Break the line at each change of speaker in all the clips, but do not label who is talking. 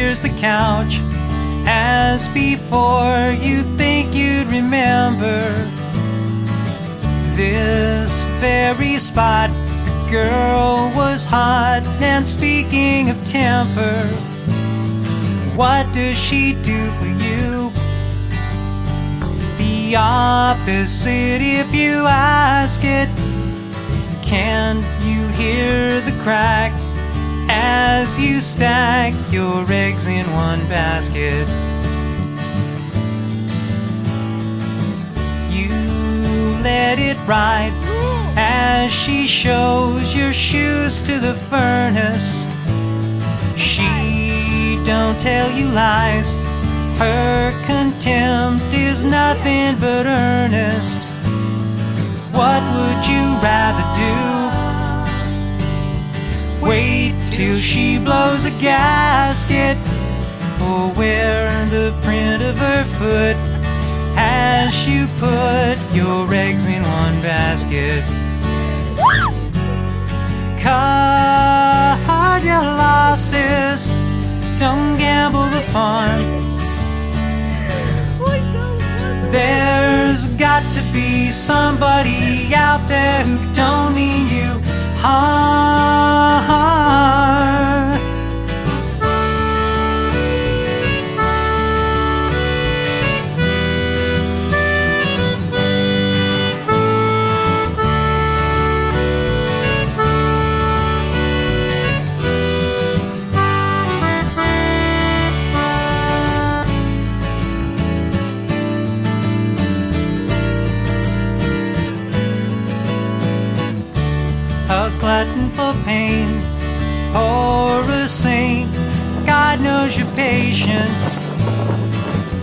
here's the couch. As before, you think you'd remember this very spot. The girl was hot, and speaking of temper, what does she do for you? The opposite, if you ask it. Can you hear the crack as you stack your eggs in one basket? You let it ride as she shows your shoes to the furnace. She don't tell you lies. Her contempt is nothing but earnest. What would you rather do? Wait till she blows a gasket, or wear the print of her foot as you put your eggs in one basket? Cut your losses, don't gamble the farm. There's got to be somebody out there who don't mean you harm. A glutton for pain, or a saint, God knows you're patient.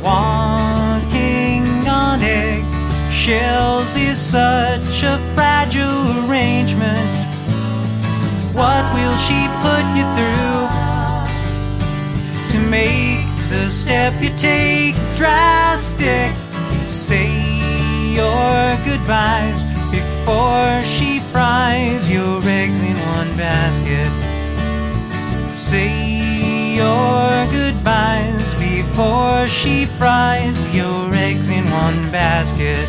Walking on egg shells is such a fragile arrangement. What will she put you through to make the step you take drastic? Say your goodbyes before she fries your eggs in one basket. Say your goodbyes before she fries your eggs in one basket.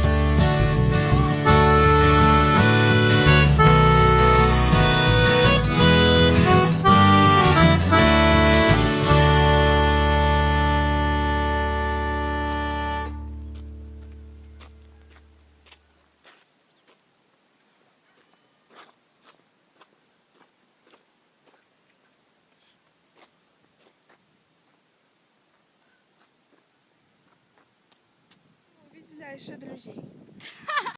Видели еще друзей.